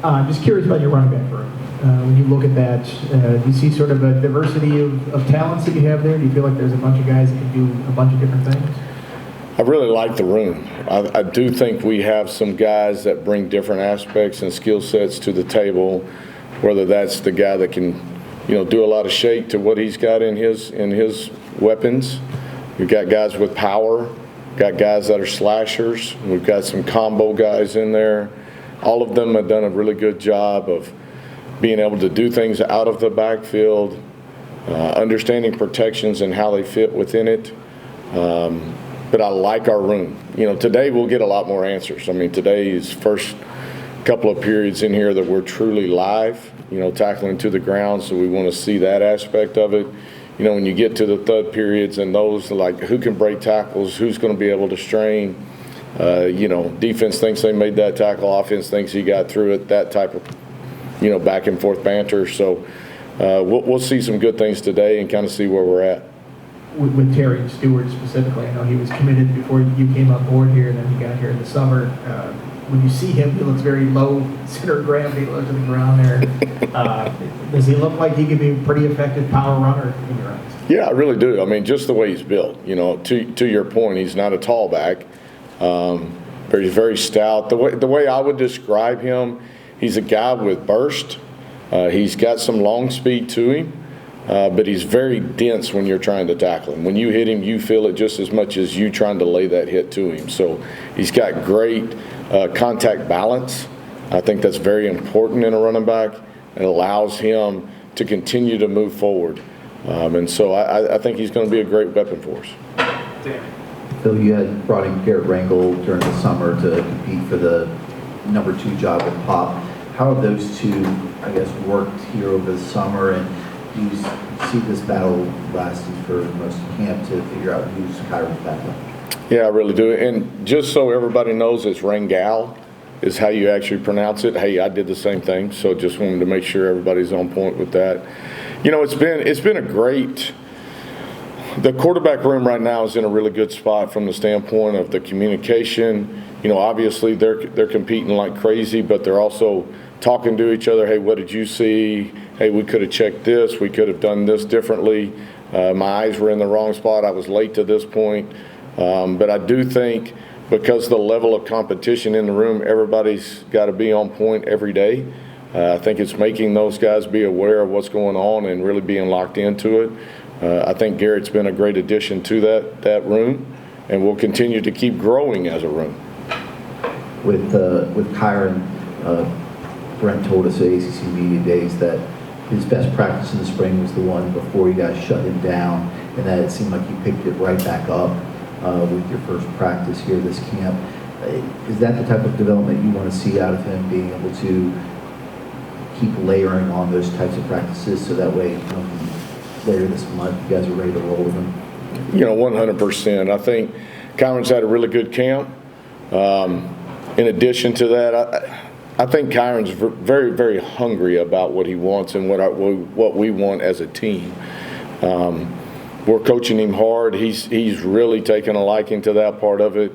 I'm just curious about your running back room. When you look at that, do you see sort of a diversity of talents that you have there? Do you feel like there's a bunch of guys that can do a bunch of different things? I really like the room. I do think we have some guys that bring different aspects and skill sets to the table, whether that's the guy that can, do a lot of shake to what he's got in his weapons. We've got guys with power, got guys that are slashers. We've got some combo guys in there. All of them have done a really good job of being able to do things out of the backfield, understanding protections and how they fit within it. But I like our room. Today we'll get a lot more answers. I mean, today's first couple of periods in here that we're truly live, tackling to the ground, so we want to see that aspect of it. When you get to the third periods and those, like who can break tackles, who's going to be able to strain, defense thinks they made that tackle, offense thinks he got through it, that type of, back and forth banter. So we'll see some good things today and kind of see where we're at. With Terry Stewart specifically, I know he was committed before you came on board here, and then he got here in the summer. When you see him, he looks very low center of gravity, low to the ground there. Does he look like he could be a pretty effective power runner in your eyes? Yeah, I really do. I mean, just the way he's built. To your point, he's not a tall back. But he's very stout. The way I would describe him, he's a guy with burst. He's got some long speed to him. But he's very dense when you're trying to tackle him. When you hit him, you feel it just as much as you trying to lay that hit to him. So he's got great contact balance. I think that's very important in a running back. It allows him to continue to move forward. And so I think he's going to be a great weapon for us. Phil, you had brought in Garrett Rangel during the summer to compete for the number 2 job at Pop. How have those two, worked here over the summer, and do you see this battle lasting for most of camp to figure out who's Kyron's backup? Yeah, I really do. And just so everybody knows, it's Rangel is how you actually pronounce it. Hey, I did the same thing, so just wanted to make sure everybody's on point with that. It's been a great. The quarterback room right now is in a really good spot from the standpoint of the communication. Obviously they're competing like crazy, but they're also talking to each other. Hey, what did you see? Hey, we could have checked this. We could have done this differently. My eyes were in the wrong spot. I was late to this point. But I do think because the level of competition in the room, everybody's got to be on point every day. I think it's making those guys be aware of what's going on and really being locked into it. I think Garrett's been a great addition to that room, and we'll continue to keep growing as a room. With Kyron, Brent told us at ACC Media Days that his best practice in the spring was the one before you guys shut him down, and that it seemed like you picked it right back up with your first practice here this camp. Is that the type of development you want to see out of him, being able to keep layering on those types of practices so that way later this month you guys are ready to roll with him? 100%. I think Kyron's had a really good camp. In addition to that, I think Kyron's very, very hungry about what he wants and what we want as a team. We're coaching him hard. He's really taken a liking to that part of it.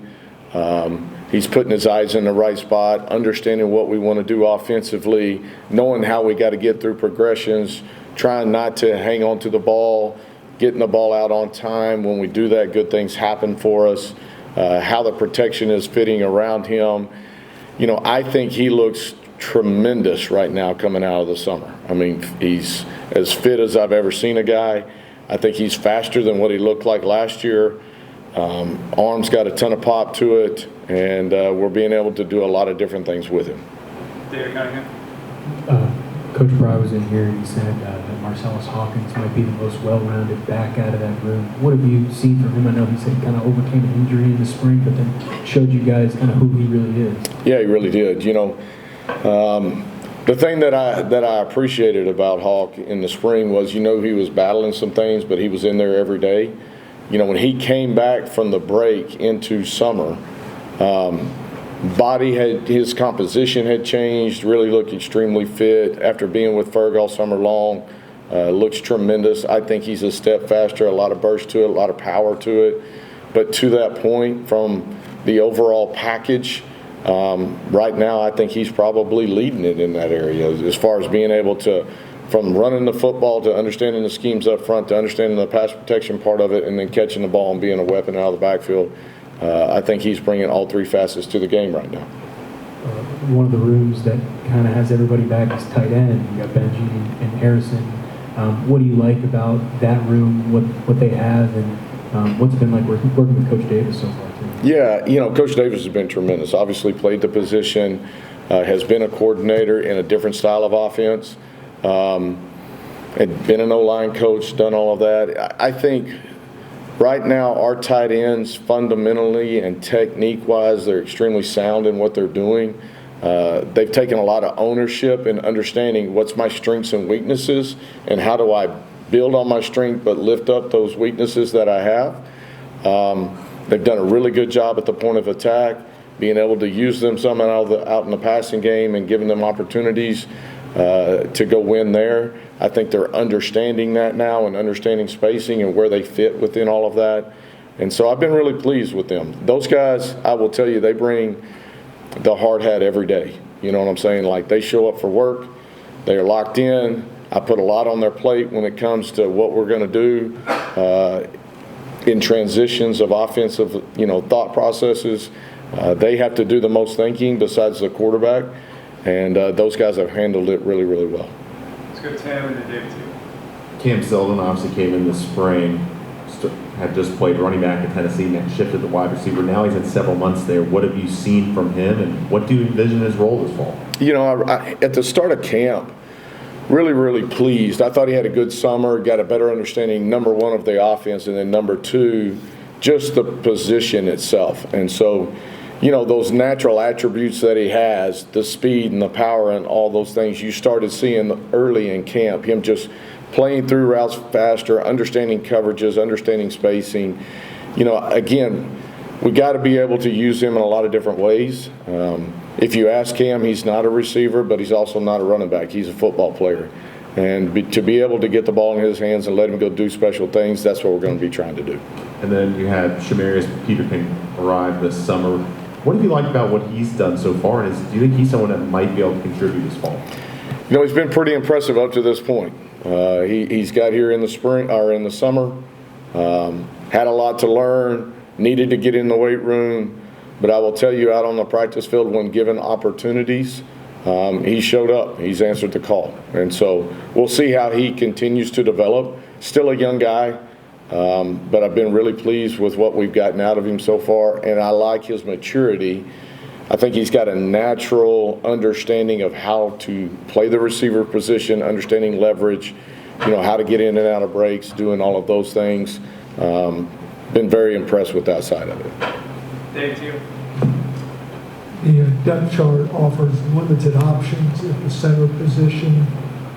He's putting his eyes in the right spot, understanding what we want to do offensively, knowing how we got to get through progressions, trying not to hang on to the ball, getting the ball out on time. When we do that, good things happen for us. How the protection is fitting around him. I think he looks tremendous right now coming out of the summer. I mean, he's as fit as I've ever seen a guy. I think he's faster than what he looked like last year. Arm's got a ton of pop to it, and we're being able to do a lot of different things with him. Coach Bry was in here and he said that Marcellus Hawkins might be the most well-rounded back out of that room. What have you seen from him? I know he said he kind of overcame an injury in the spring, but then showed you guys kind of who he really is. Yeah, he really did. The thing that I appreciated about Hawk in the spring was, he was battling some things, but he was in there every day. When he came back from the break into summer, his composition had changed, really looked extremely fit after being with Ferg all summer long. Looks tremendous. I think he's a step faster, a lot of burst to it, a lot of power to it. But to that point, from the overall package, Right now, I think he's probably leading it in that area as far as being able to, from running the football to understanding the schemes up front to understanding the pass protection part of it and then catching the ball and being a weapon out of the backfield. I think he's bringing all three facets to the game right now. One of the rooms that kind of has everybody back is tight end. You got Benji and Harrison. What do you like about that room, what they have, and what's it been like working with Coach Davis so far, too? Yeah, Coach Davis has been tremendous. Obviously played the position, has been a coordinator in a different style of offense, had been an O-line coach, done all of that. I think right now our tight ends fundamentally and technique-wise, they're extremely sound in what they're doing. They've taken a lot of ownership in understanding what's my strengths and weaknesses and how do I build on my strength but lift up those weaknesses that I have. They've done a really good job at the point of attack, being able to use them some out in the passing game and giving them opportunities to go win there. I think they're understanding that now and understanding spacing and where they fit within all of that. And so I've been really pleased with them. Those guys, I will tell you, they bring the hard hat every day. You know what I'm saying? Like, they show up for work. They are locked in. I put a lot on their plate when it comes to what we're going to do in transitions of offensive, thought processes. They have to do the most thinking besides the quarterback. And those guys have handled it really, really well. Let's go to Tim and then David too. Cam Selden obviously came in the spring, had just played running back in Tennessee, and shifted to wide receiver. Now he's had several months there. What have you seen from him, and what do you envision his role this fall? At the start of camp, really, really pleased. I thought he had a good summer, got a better understanding, number one, of the offense, and then number two, just the position itself. And so, those natural attributes that he has, the speed and the power and all those things, you started seeing early in camp, him just playing through routes faster, understanding coverages, understanding spacing. Again, we got to be able to use him in a lot of different ways. If you ask Cam, he's not a receiver, but he's also not a running back. He's a football player. And to be able to get the ball in his hands and let him go do special things, that's what we're going to be trying to do. And then you had Shamarius Peterkin arrive this summer. What have you liked about what he's done so far? And do you think he's someone that might be able to contribute this fall? He's been pretty impressive up to this point. He's got here in the spring or in the summer, had a lot to learn, needed to get in the weight room. But I will tell you, out on the practice field, when given opportunities, he showed up. He's answered the call. And so we'll see how he continues to develop. Still a young guy. But I've been really pleased with what we've gotten out of him so far, and I like his maturity. I think he's got a natural understanding of how to play the receiver position, understanding leverage, how to get in and out of breaks, doing all of those things. Been very impressed with that side of it. David too. The depth chart offers limited options at the center position,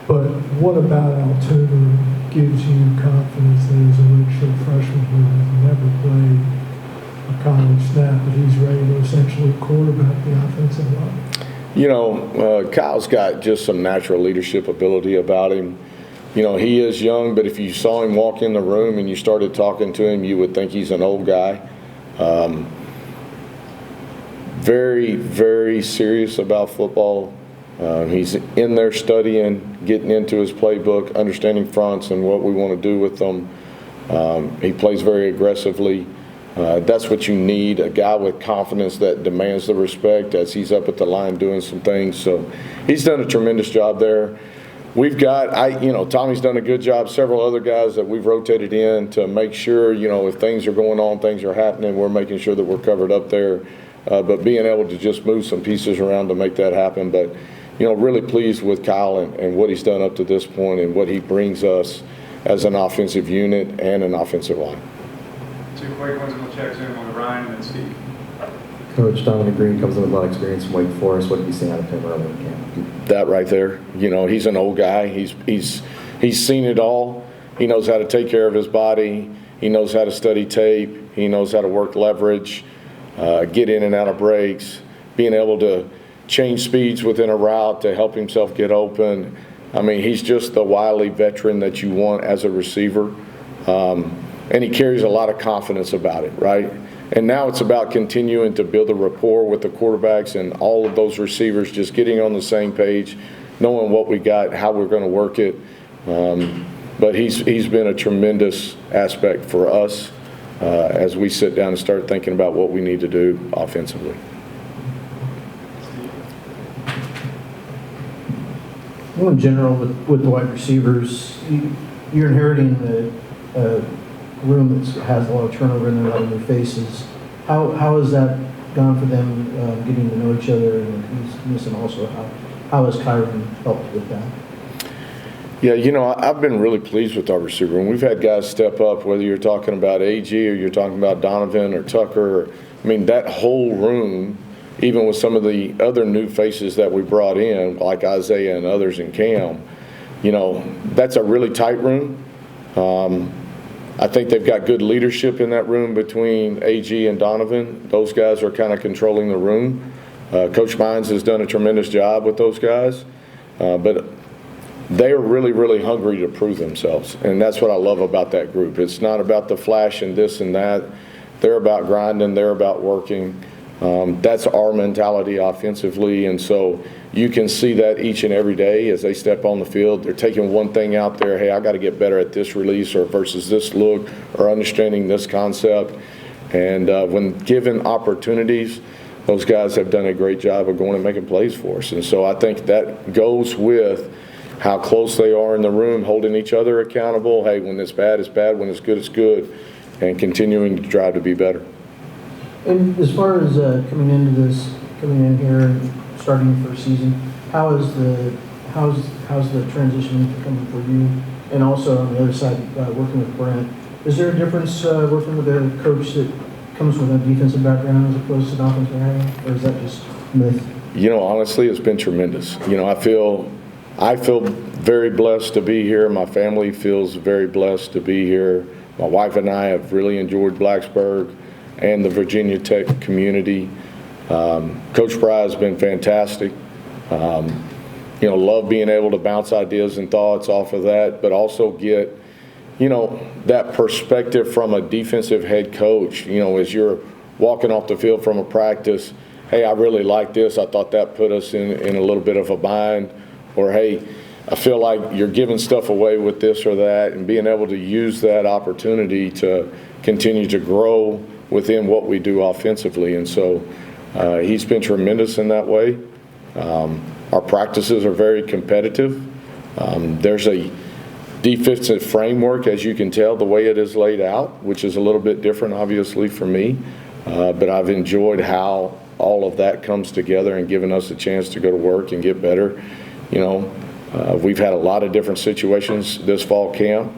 but what about Altoona gives you confidence that as a redshirt freshman who has never played a college snap, that he's ready to essentially quarterback the offensive line? Kyle's got just some natural leadership ability about him. He is young, but if you saw him walk in the room and you started talking to him, you would think he's an old guy. Very, very serious about football. He's in there studying, getting into his playbook, understanding fronts and what we want to do with them. He plays very aggressively. That's what you need, a guy with confidence that demands the respect as he's up at the line doing some things. So he's done a tremendous job there. We've got, Tommy's done a good job. Several other guys that we've rotated in to make sure, if things are going on, things are happening, we're making sure that we're covered up there. But being able to just move some pieces around to make that happen. But really pleased with Kyle and what he's done up to this point and what he brings us as an offensive unit and an offensive line. Two quick ones, and we'll check Zoom on Ryan and then Steve. Coach Dominic Green comes in with a lot of experience from Wake Forest. What have you seen out of him early in camp? That right there. He's an old guy. He's seen it all. He knows how to take care of his body. He knows how to study tape. He knows how to work leverage, get in and out of breaks, being able to change speeds within a route to help himself get open. I mean, he's just the wily veteran that you want as a receiver. And he carries a lot of confidence about it, right? And now it's about continuing to build a rapport with the quarterbacks and all of those receivers, just getting on the same page, knowing what we got, how we're going to work it. But he's been a tremendous aspect for us as we sit down and start thinking about what we need to do offensively. Well, in general, with the wide receivers, you're inheriting a room that has a lot of turnover in there, a lot of new faces. How has that gone for them getting to know each other and also how has Kyron helped with that? Yeah, I've been really pleased with our receiver room. We've had guys step up, whether you're talking about AG or you're talking about Donovan or Tucker. That whole room, even with some of the other new faces that we brought in, like Isaiah and others in Cam, that's a really tight room. I think they've got good leadership in that room between AG and Donovan. Those guys are kind of controlling the room. Coach Mines has done a tremendous job with those guys. But they are really, really hungry to prove themselves. And that's what I love about that group. It's not about the flash and this and that. They're about grinding. They're about working. That's our mentality offensively. And so you can see that each and every day as they step on the field. They're taking one thing out there. Hey, I got to get better at this release or versus this look or understanding this concept. And when given opportunities, those guys have done a great job of going and making plays for us. And so I think that goes with how close they are in the room, holding each other accountable. Hey, when it's bad, it's bad. When it's good, and continuing to try to be better. And as far as coming in here and starting the first season, how's the transition coming for you? And also on the other side, working with Brent, is there a difference working with a coach that comes with a defensive background as opposed to an offensive background, or is that just myth? Honestly, it's been tremendous. I feel very blessed to be here. My family feels very blessed to be here. My wife and I have really enjoyed Blacksburg and the Virginia Tech community. Coach Fry has been fantastic. Love being able to bounce ideas and thoughts off of that, but also get, that perspective from a defensive head coach, as you're walking off the field from a practice. Hey, I really like this. I thought that put us in a little bit of a bind. Or, hey, I feel like you're giving stuff away with this or that, and being able to use that opportunity to continue to grow within what we do offensively. And so he's been tremendous in that way. Our practices are very competitive. There's a defensive framework, as you can tell, the way it is laid out, which is a little bit different, obviously, for me. But I've enjoyed how all of that comes together and given us a chance to go to work and get better. We've had a lot of different situations this fall camp,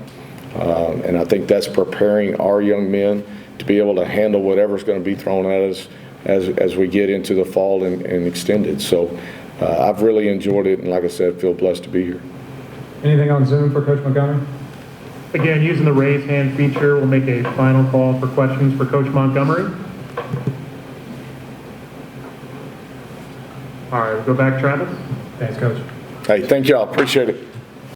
and I think that's preparing our young men to be able to handle whatever's going to be thrown at us as we get into the fall and extended. So I've really enjoyed it, and like I said, feel blessed to be here. Anything on Zoom for Coach Montgomery? Again, using the raise hand feature, we'll make a final call for questions for Coach Montgomery. All right, we'll go back, Travis. Thanks, Coach. Hey, thank y'all. Appreciate it.